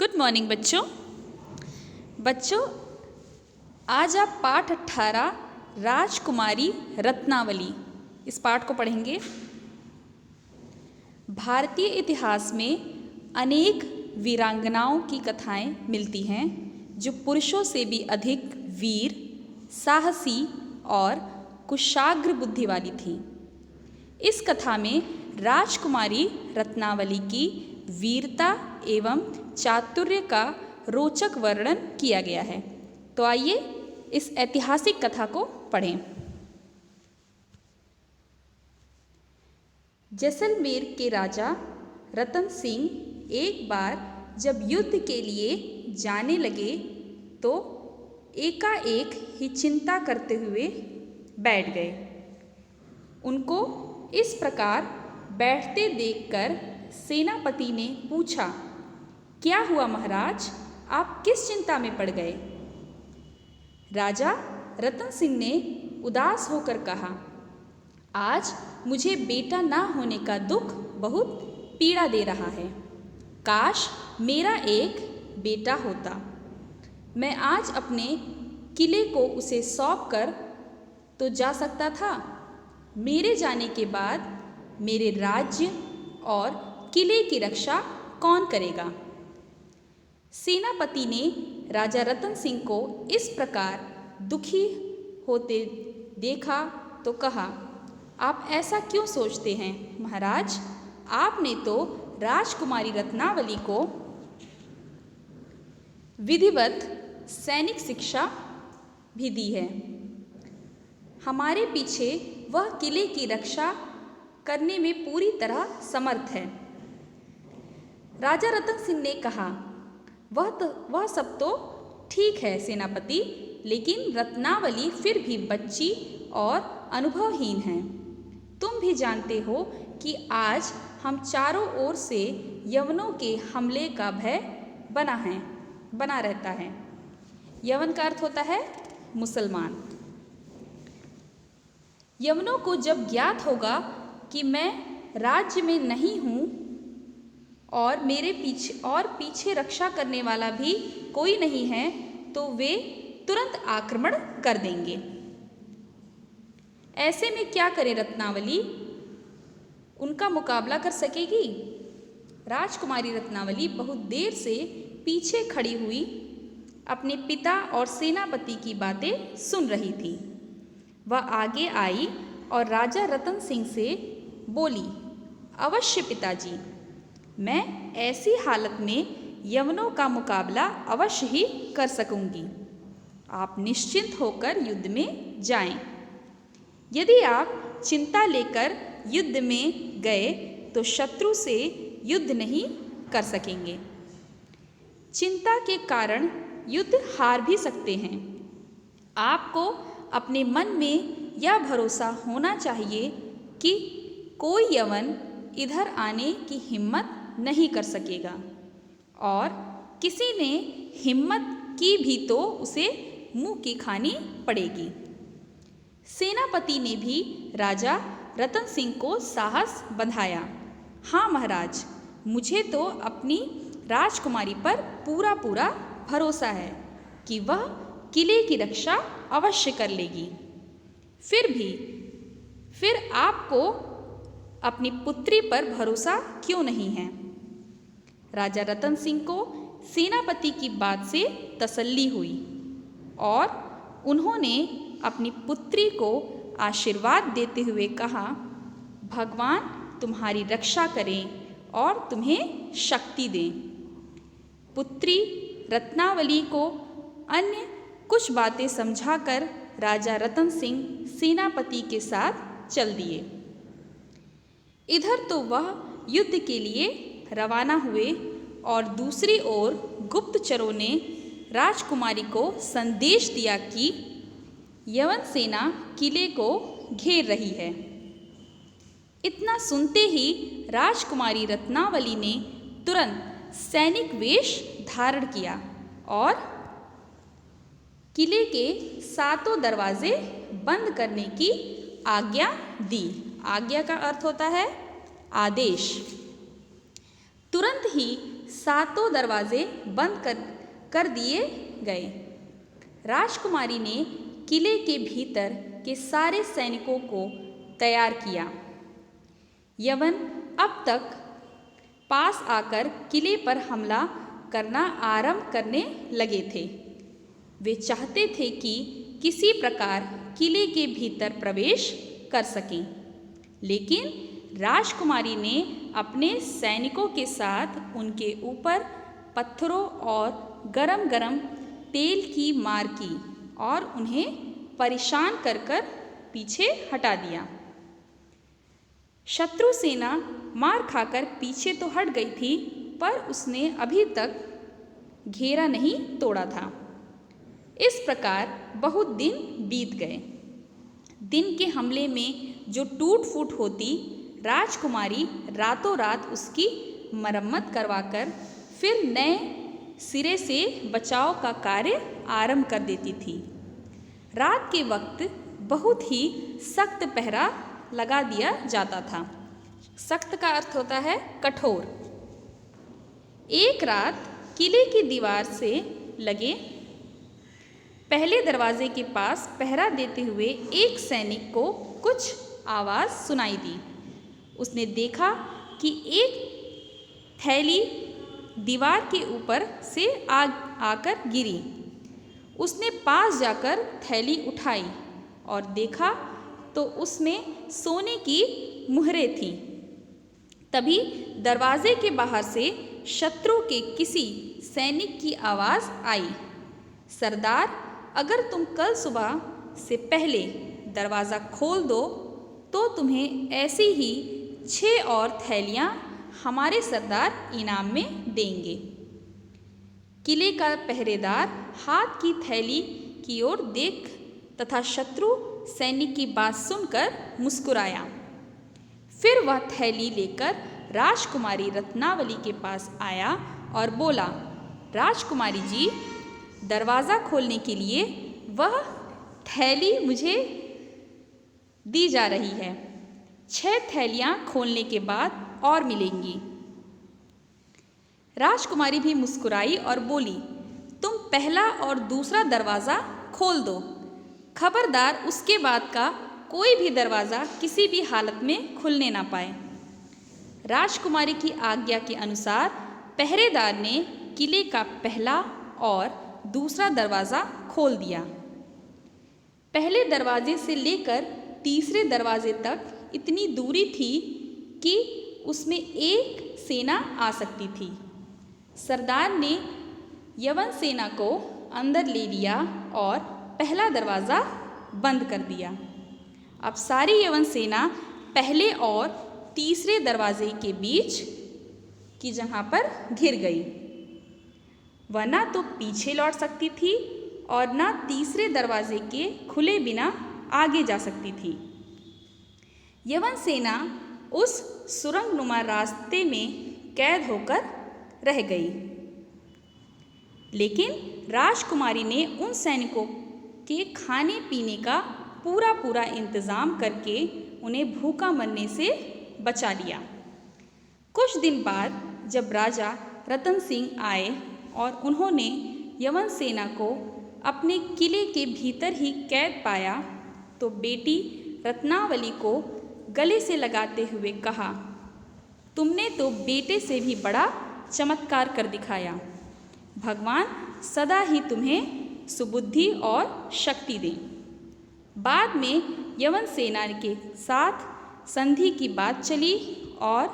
Good morning बच्चों। बच्चों, आज आप पाठ 18 राजकुमारी रत्नावली इस पाठ को पढ़ेंगे। भारतीय इतिहास में अनेक वीरांगनाओं की कथाएं मिलती हैं जो पुरुषों से भी अधिक वीर, साहसी और कुशाग्र बुद्धि वाली थीं। इस कथा में राजकुमारी रत्नावली की वीरता एवं चातुर्य का रोचक वर्णन किया गया है। तो आइए इस ऐतिहासिक कथा को पढ़ें। जैसलमेर के राजा रतन सिंह एक बार जब युद्ध के लिए जाने लगे तो एकाएक ही चिंता करते हुए बैठ गए। उनको इस प्रकार बैठते देखकर सेनापति ने पूछा, क्या हुआ महाराज, आप किस चिंता में पड़ गए? राजा रतन सिंह ने उदास होकर कहा, आज मुझे बेटा ना होने का दुख बहुत पीड़ा दे रहा है। काश मेरा एक बेटा होता। मैं आज अपने किले को उसे सौंप कर तो जा सकता था। मेरे जाने के बाद मेरे राज्य और किले की रक्षा कौन करेगा? सेनापति ने राजा रतन सिंह को इस प्रकार दुखी होते देखा तो कहा, आप ऐसा क्यों सोचते हैं महाराज? आपने तो राजकुमारी रत्नावली को विधिवत सैनिक शिक्षा भी दी है। हमारे पीछे वह किले की रक्षा करने में पूरी तरह समर्थ है। राजा रतन सिंह ने कहा, वह सब तो ठीक है सेनापति, लेकिन रत्नावली फिर भी बच्ची और अनुभवहीन है। तुम भी जानते हो कि आज हम चारों ओर से यवनों के हमले का भय बना रहता है। यवन का अर्थ होता है मुसलमान। यवनों को जब ज्ञात होगा कि मैं राज्य में नहीं हूँ और मेरे पीछे रक्षा करने वाला भी कोई नहीं है, तो वे तुरंत आक्रमण कर देंगे। ऐसे में क्या करे रत्नावली? उनका मुकाबला कर सकेगी? राजकुमारी रत्नावली बहुत देर से पीछे खड़ी हुई अपने पिता और सेनापति की बातें सुन रही थी। वह आगे आई और राजा रतन सिंह से बोली, अवश्य पिताजी, मैं ऐसी हालत में यवनों का मुकाबला अवश्य ही कर सकूंगी। आप निश्चिंत होकर युद्ध में जाएं। यदि आप चिंता लेकर युद्ध में गए तो शत्रु से युद्ध नहीं कर सकेंगे। चिंता के कारण युद्ध हार भी सकते हैं। आपको अपने मन में यह भरोसा होना चाहिए कि कोई यवन इधर आने की हिम्मत नहीं कर सकेगा, और किसी ने हिम्मत की भी तो उसे मुंह की खानी पड़ेगी। सेनापति ने भी राजा रतन सिंह को साहस बंधाया। हाँ महाराज, मुझे तो अपनी राजकुमारी पर पूरा भरोसा है कि वह किले की रक्षा अवश्य कर लेगी। फिर आपको अपनी पुत्री पर भरोसा क्यों नहीं है? राजा रतन सिंह को सेनापति की बात से तसल्ली हुई और उन्होंने अपनी पुत्री को आशीर्वाद देते हुए कहा, भगवान तुम्हारी रक्षा करें और तुम्हें शक्ति दें। पुत्री रत्नावली को अन्य कुछ बातें समझाकर राजा रतन सिंह सेनापति के साथ चल दिए। इधर तो वह युद्ध के लिए रवाना हुए और दूसरी ओर गुप्तचरों ने राजकुमारी को संदेश दिया कि यवन सेना किले को घेर रही है। इतना सुनते ही राजकुमारी रत्नावली ने तुरंत सैनिक वेश धारण किया और किले के सातों दरवाजे बंद करने की आज्ञा दी। आज्ञा का अर्थ होता है आदेश। तुरंत ही सातों दरवाजे बंद कर दिए गए। राजकुमारी ने किले के भीतर के सारे सैनिकों को तैयार किया। यवन अब तक पास आकर किले पर हमला करना आरंभ करने लगे थे। वे चाहते थे कि किसी प्रकार किले के भीतर प्रवेश कर सकें, लेकिन राजकुमारी ने अपने सैनिकों के साथ उनके ऊपर पत्थरों और गरम गरम तेल की मार की और उन्हें परेशान कर कर पीछे हटा दिया। शत्रु सेना मार खाकर पीछे तो हट गई थी, पर उसने अभी तक घेरा नहीं तोड़ा था। इस प्रकार बहुत दिन बीत गए। दिन के हमले में जो टूट फूट होती, राजकुमारी रातों रात उसकी मरम्मत करवाकर फिर नए सिरे से बचाव का कार्य आरंभ कर देती थी। रात के वक्त बहुत ही सख्त पहरा लगा दिया जाता था। सख्त का अर्थ होता है कठोर। एक रात किले की दीवार से लगे पहले दरवाजे के पास पहरा देते हुए एक सैनिक को कुछ आवाज़ सुनाई दी। उसने देखा कि एक थैली दीवार के ऊपर से आकर गिरी। उसने पास जाकर थैली उठाई और देखा तो उसमें सोने की मुहरें थीं। तभी दरवाजे के बाहर से शत्रु के किसी सैनिक की आवाज़ आई, सरदार, अगर तुम कल सुबह से पहले दरवाज़ा खोल दो तो तुम्हें ऐसी ही 6 और थैलियाँ हमारे सरदार इनाम में देंगे। किले का पहरेदार हाथ की थैली की ओर देख तथा शत्रु सैनिक की बात सुनकर मुस्कुराया। फिर वह थैली लेकर राजकुमारी रत्नावली के पास आया और बोला, राजकुमारी जी, दरवाज़ा खोलने के लिए वह थैली मुझे दी जा रही है। 6 थैलियाँ खोलने के बाद और मिलेंगी। राजकुमारी भी मुस्कुराई और बोली, तुम पहला और दूसरा दरवाज़ा खोल दो, खबरदार उसके बाद का कोई भी दरवाज़ा किसी भी हालत में खुलने ना पाए। राजकुमारी की आज्ञा के अनुसार पहरेदार ने किले का पहला और दूसरा दरवाज़ा खोल दिया। पहले दरवाजे से लेकर तीसरे दरवाजे तक इतनी दूरी थी कि उसमें एक सेना आ सकती थी। सरदार ने यवन सेना को अंदर ले लिया और पहला दरवाज़ा बंद कर दिया। अब सारी यवन सेना पहले और तीसरे दरवाजे के बीच की जगह पर घिर गई। वह न तो पीछे लौट सकती थी और न तीसरे दरवाजे के खुले बिना आगे जा सकती थी। यवन सेना उस सुरंगनुमा रास्ते में कैद होकर रह गई। लेकिन राजकुमारी ने उन सैनिकों के खाने पीने का पूरा इंतज़ाम करके उन्हें भूखा मरने से बचा लिया। कुछ दिन बाद जब राजा रतन सिंह आए और उन्होंने यवन सेना को अपने किले के भीतर ही कैद पाया, तो बेटी रत्नावली को गले से लगाते हुए कहा, तुमने तो बेटे से भी बड़ा चमत्कार कर दिखाया। भगवान सदा ही तुम्हें सुबुद्धि और शक्ति दें। बाद में यवन सेना के साथ संधि की बात चली और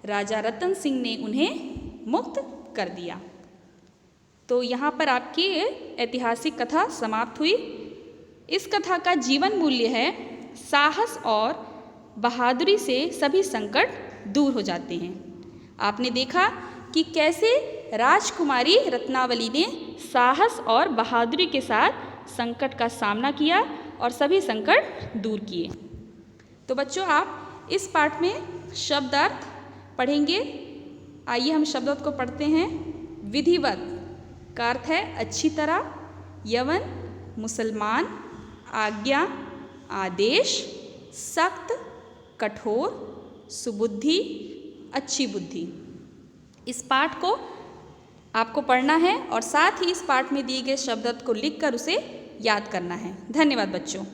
राजा रतन सिंह ने उन्हें मुक्त कर दिया। तो यहाँ पर आपकी ऐतिहासिक कथा समाप्त हुई। इस कथा का जीवन मूल्य है, साहस और बहादुरी से सभी संकट दूर हो जाते हैं। आपने देखा कि कैसे राजकुमारी रत्नावली ने साहस और बहादुरी के साथ संकट का सामना किया और सभी संकट दूर किए। तो बच्चों, आप इस पाठ में शब्दार्थ पढ़ेंगे। आइए हम शब्दार्थ को पढ़ते हैं। विधिवत का अर्थ है अच्छी तरह, यवन मुसलमान, आज्ञा आदेश, सख्त कठोर, सुबुद्धि अच्छी बुद्धि। इस पाठ को आपको पढ़ना है और साथ ही इस पाठ में दिए गए शब्द को लिखकर उसे याद करना है। धन्यवाद बच्चों।